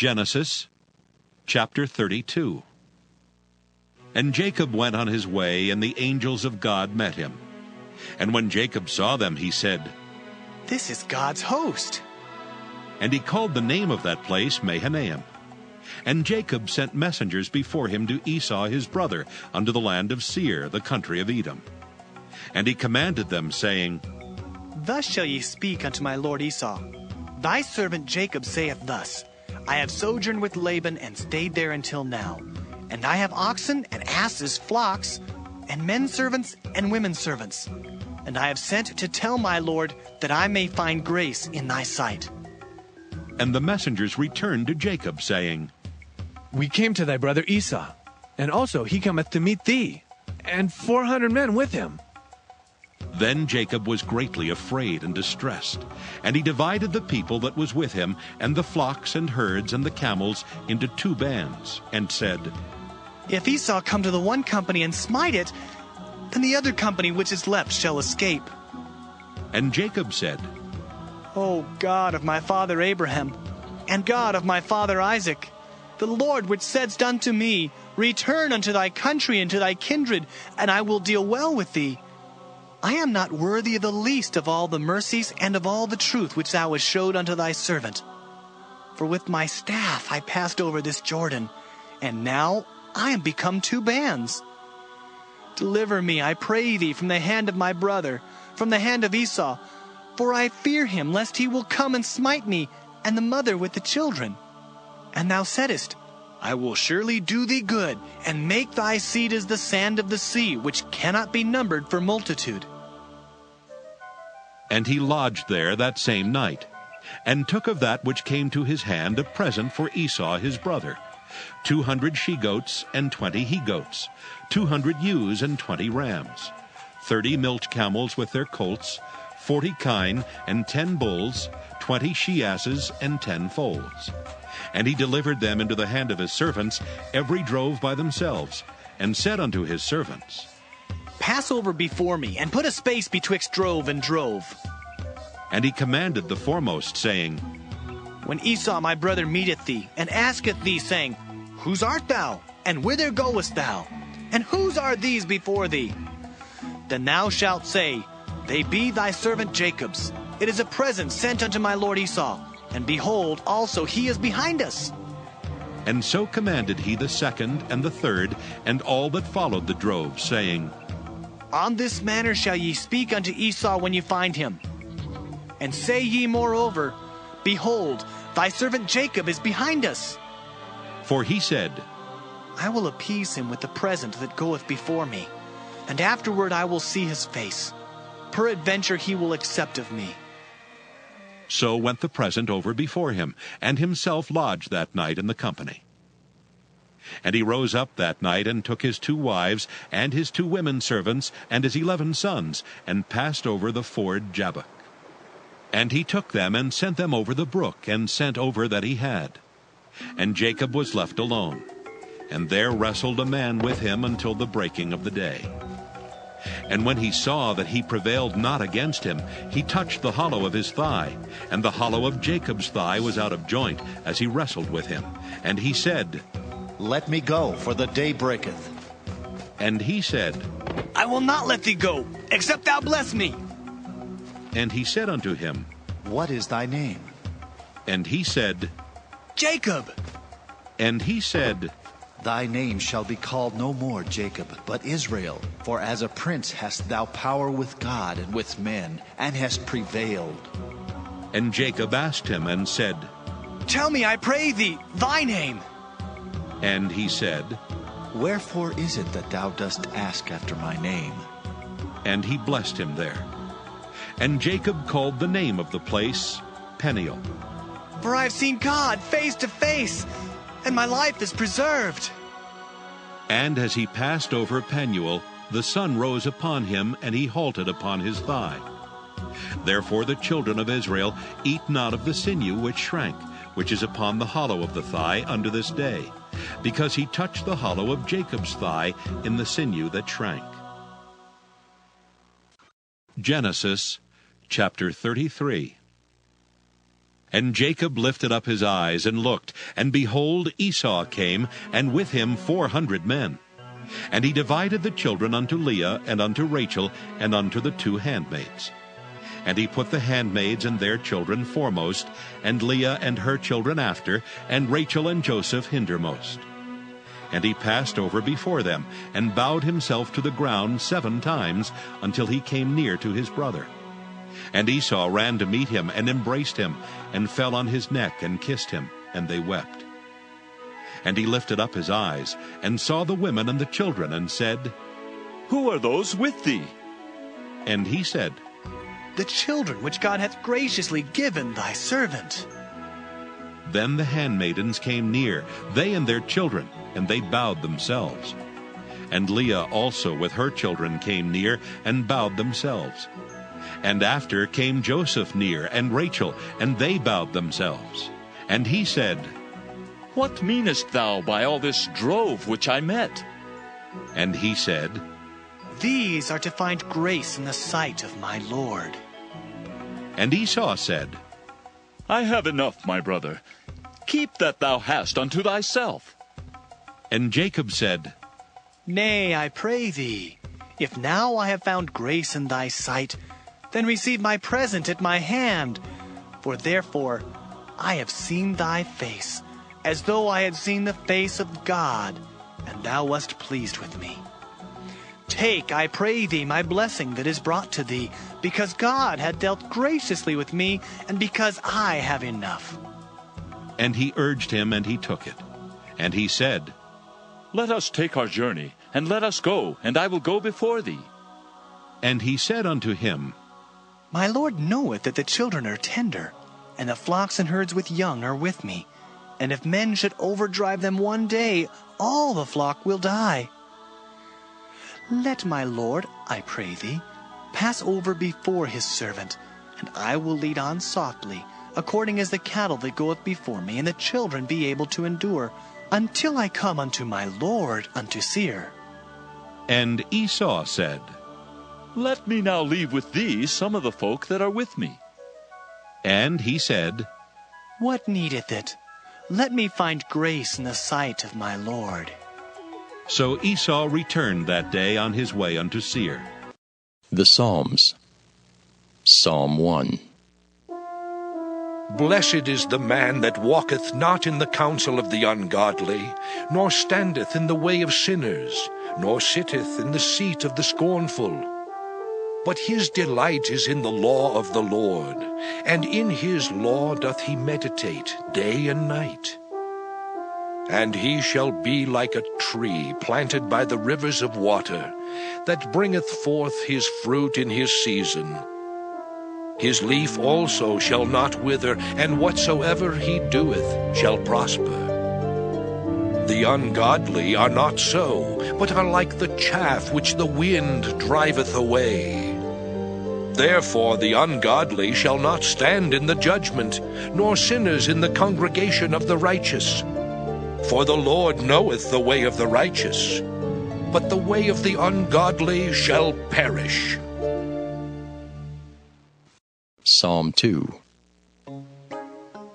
Genesis chapter 32. And Jacob went on his way, and the angels of God met him. And when Jacob saw them, he said, "This is God's host." And he called the name of that place Mahanaim. And Jacob sent messengers before him to Esau his brother unto the land of Seir, the country of Edom. And he commanded them, saying, "Thus shall ye speak unto my lord Esau. Thy servant Jacob saith thus, I have sojourned with Laban and stayed there until now. And I have oxen and asses, flocks, and men servants and women servants. And I have sent to tell my lord that I may find grace in thy sight." And the messengers returned to Jacob, saying, We came to thy brother Esau, and also he cometh to meet thee, and 400 men with him. Then Jacob was greatly afraid and distressed, and he divided the people that was with him, and the flocks and herds and the camels, into 2 bands, and said, "If Esau come to the one company and smite it, then the other company which is left shall escape." And Jacob said, O God of my father Abraham, and God of my father Isaac, the Lord which saidst unto me, Return unto thy country and to thy kindred, and I will deal well with thee. I am not worthy of the least of all the mercies and of all the truth which thou hast showed unto thy servant. For with my staff I passed over this Jordan, and now I am become 2 bands. Deliver me, I pray thee, from the hand of my brother, from the hand of Esau, for I fear him, lest he will come and smite me, and the mother with the children. And thou saidst, I will surely do thee good, and make thy seed as the sand of the sea, which cannot be numbered for multitude. And he lodged there that same night, and took of that which came to his hand a present for Esau his brother, 200 she-goats and 20 he-goats, 200 ewes and 20 rams, 30 milch camels with their colts, 40 kine and 10 bulls, 20 she-asses and 10 foals. And he delivered them into the hand of his servants, every drove by themselves, and said unto his servants, Pass over before me, and put a space betwixt drove and drove. And he commanded the foremost, saying, When Esau my brother meeteth thee, and asketh thee, saying, Whose art thou? And whither goest thou? And whose are these before thee? Then thou shalt say, They be thy servant Jacob's. It is a present sent unto my lord Esau. And behold, also he is behind us. And so commanded he the second and the third, and all that followed the drove, saying, On this manner shall ye speak unto Esau when ye find him. And say ye moreover, Behold, thy servant Jacob is behind us. For he said, I will appease him with the present that goeth before me, and afterward I will see his face. Peradventure he will accept of me. So went the present over before him, and himself lodged that night in the company. And he rose up that night, and took his 2 wives, and his 2 women servants, and his 11 sons, and passed over the ford Jabbok. And he took them, and sent them over the brook, and sent over that he had. And Jacob was left alone, and there wrestled a man with him until the breaking of the day. And when he saw that he prevailed not against him, he touched the hollow of his thigh, and the hollow of Jacob's thigh was out of joint, as he wrestled with him. And he said, Let me go, for the day breaketh. And he said, I will not let thee go, except thou bless me. And he said unto him, What is thy name? And he said, Jacob. And he said, Thy name shall be called no more Jacob, but Israel. For as a prince hast thou power with God and with men, and hast prevailed. And Jacob asked him and said, Tell me, I pray thee, thy name. And he said, Wherefore is it that thou dost ask after my name? And he blessed him there. And Jacob called the name of the place Peniel. For I have seen God face to face, and my life is preserved. And as he passed over Penuel, the sun rose upon him, and he halted upon his thigh. Therefore the children of Israel eat not of the sinew which shrank, which is upon the hollow of the thigh unto this day, because he touched the hollow of Jacob's thigh in the sinew that shrank. Genesis chapter 33. And Jacob lifted up his eyes and looked, and behold, Esau came, and with him 400 men. And he divided the children unto Leah, and unto Rachel, and unto the 2 handmaids. And he put the handmaids and their children foremost, and Leah and her children after, and Rachel and Joseph hindermost. And he passed over before them, and bowed himself to the ground 7 times, until he came near to his brother. And Esau ran to meet him, and embraced him, and fell on his neck, and kissed him, and they wept. And he lifted up his eyes, and saw the women and the children, and said, Who are those with thee? And he said, The children which God hath graciously given thy servant. Then the handmaidens came near, they and their children, and they bowed themselves. And Leah also with her children came near, and bowed themselves. And after came Joseph near, and Rachel, and they bowed themselves. And he said, What meanest thou by all this drove which I met? And he said, These are to find grace in the sight of my Lord. And Esau said, I have enough, my brother. Keep that thou hast unto thyself. And Jacob said, Nay, I pray thee, if now I have found grace in thy sight, then receive my present at my hand. For therefore I have seen thy face, as though I had seen the face of God, and thou wast pleased with me. Take, I pray thee, my blessing that is brought to thee, because God hath dealt graciously with me, and because I have enough. And he urged him, and he took it. And he said, Let us take our journey, and let us go, and I will go before thee. And he said unto him, My Lord knoweth that the children are tender, and the flocks and herds with young are with me. And if men should overdrive them one day, all the flock will die. Let my Lord, I pray thee, pass over before his servant, and I will lead on softly, according as the cattle that goeth before me, and the children be able to endure, until I come unto my Lord unto Seir. And Esau said, Let me now leave with thee some of the folk that are with me. And he said, What needeth it? Let me find grace in the sight of my Lord. So Esau returned that day on his way unto Seir. The Psalms. Psalm 1. Blessed is the man that walketh not in the counsel of the ungodly, nor standeth in the way of sinners, nor sitteth in the seat of the scornful. But his delight is in the law of the Lord, and in his law doth he meditate day and night. And he shall be like a tree planted by the rivers of water, that bringeth forth his fruit in his season. His leaf also shall not wither, and whatsoever he doeth shall prosper. The ungodly are not so, but are like the chaff which the wind driveth away. Therefore the ungodly shall not stand in the judgment, nor sinners in the congregation of the righteous. For the Lord knoweth the way of the righteous, but the way of the ungodly shall perish. Psalm 2.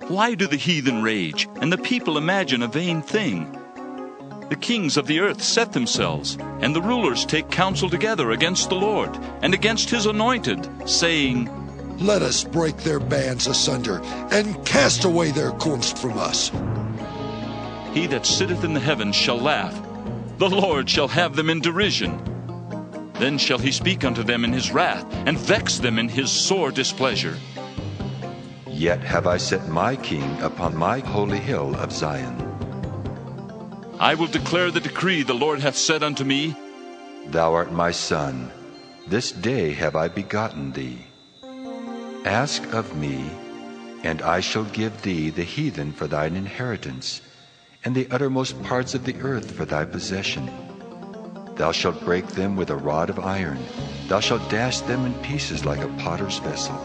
Why do the heathen rage, and the people imagine a vain thing? The kings of the earth set themselves, and the rulers take counsel together against the Lord, and against his anointed, saying, Let us break their bands asunder, and cast away their cords from us. He that sitteth in the heavens shall laugh, the Lord shall have them in derision. Then shall he speak unto them in his wrath, and vex them in his sore displeasure. Yet have I set my king upon my holy hill of Zion. I will declare the decree the Lord hath said unto me, Thou art my son, this day have I begotten thee. Ask of me, and I shall give thee the heathen for thine inheritance, and the uttermost parts of the earth for thy possession. Thou shalt break them with a rod of iron, thou shalt dash them in pieces like a potter's vessel.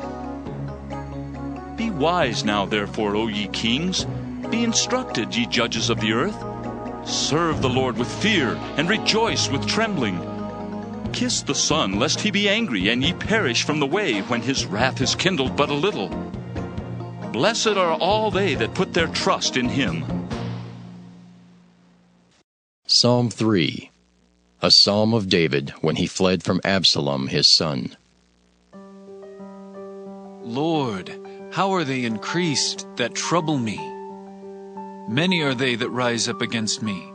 Be wise now, therefore, O ye kings, be instructed, ye judges of the earth. Serve the Lord with fear, and rejoice with trembling. Kiss the Son, lest he be angry, and ye perish from the way, when his wrath is kindled but a little. Blessed are all they that put their trust in him. Psalm 3. A psalm of David when he fled from Absalom his son. Lord, how are they increased that trouble me? Many are they that rise up against me.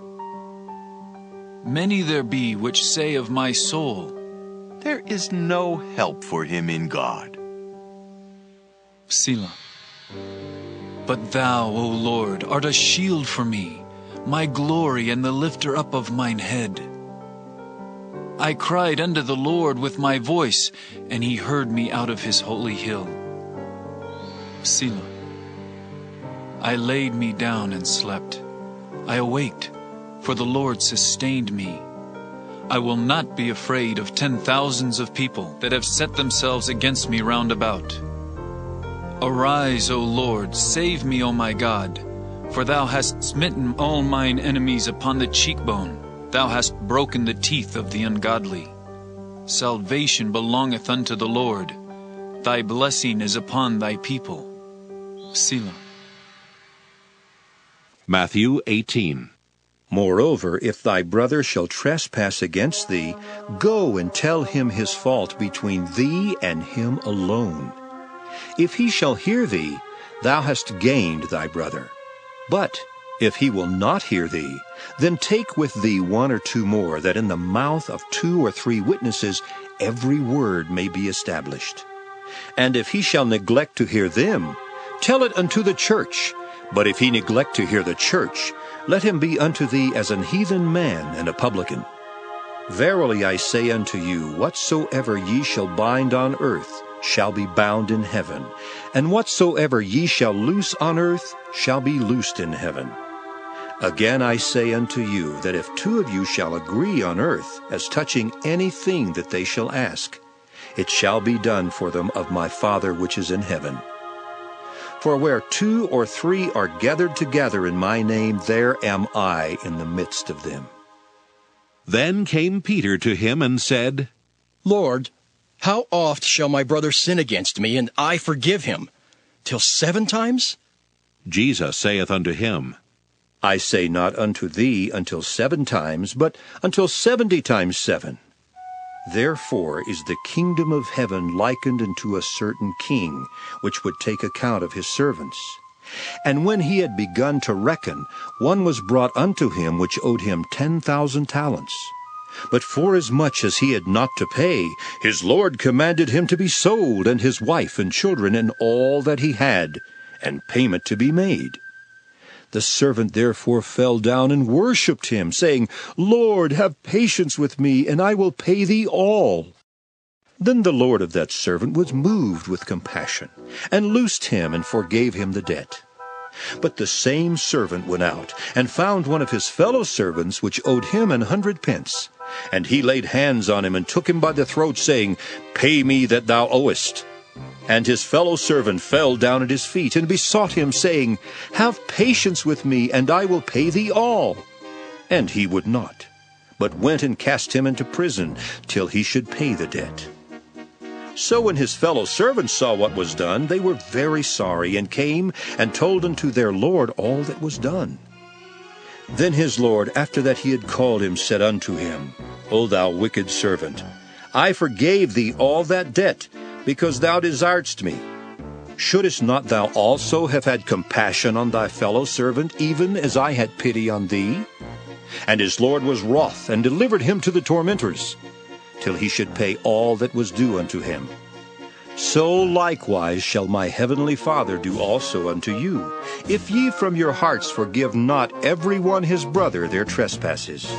Many there be which say of my soul, there is no help for him in God. Selah. But thou, O Lord, art a shield for me, my glory and the lifter up of mine head. I cried unto the Lord with my voice, and he heard me out of his holy hill. Selah. I laid me down and slept. I awaked, for the Lord sustained me. I will not be afraid of 10,000s of people that have set themselves against me round about. Arise, O Lord, save me, O my God, for thou hast smitten all mine enemies upon the cheekbone. Thou hast broken the teeth of the ungodly. Salvation belongeth unto the Lord. Thy blessing is upon thy people. Selah. Matthew 18. Moreover, if thy brother shall trespass against thee, go and tell him his fault between thee and him alone. If he shall hear thee, thou hast gained thy brother. But if he will not hear thee, then take with thee 1 or 2 more, that in the mouth of 2 or 3 witnesses every word may be established. And if he shall neglect to hear them, tell it unto the church. But if he neglect to hear the church, let him be unto thee as an heathen man and a publican. Verily I say unto you, whatsoever ye shall bind on earth shall be bound in heaven, and whatsoever ye shall loose on earth shall be loosed in heaven. Again I say unto you, that if 2 of you shall agree on earth as touching anything that they shall ask, it shall be done for them of my Father which is in heaven. For where 2 or 3 are gathered together in my name, there am I in the midst of them. Then came Peter to him and said, Lord, how oft shall my brother sin against me, and I forgive him? Till 7 times? Jesus saith unto him, I say not unto thee until 7 times, but until 70 times 7. Therefore is the kingdom of heaven likened unto a certain king, which would take account of his servants. And when he had begun to reckon, one was brought unto him which owed him 10,000 talents. But forasmuch as he had not to pay, his Lord commanded him to be sold, and his wife and children, and all that he had, and payment to be made. The servant therefore fell down and worshipped him, saying, Lord, have patience with me, and I will pay thee all. Then the Lord of that servant was moved with compassion, and loosed him, and forgave him the debt. But the same servant went out, and found one of his fellow servants, which owed him 100 pence. And he laid hands on him, and took him by the throat, saying, Pay me that thou owest. And his fellow servant fell down at his feet, and besought him, saying, Have patience with me, and I will pay thee all. And he would not, but went and cast him into prison, till he should pay the debt. So when his fellow servants saw what was done, they were very sorry, and came and told unto their Lord all that was done. Then his Lord, after that he had called him, said unto him, O thou wicked servant, I forgave thee all that debt, because thou desiredst me. Shouldest not thou also have had compassion on thy fellow servant, even as I had pity on thee? And his Lord was wroth, and delivered him to the tormentors, till he should pay all that was due unto him. So likewise shall my heavenly Father do also unto you, if ye from your hearts forgive not every one his brother their trespasses.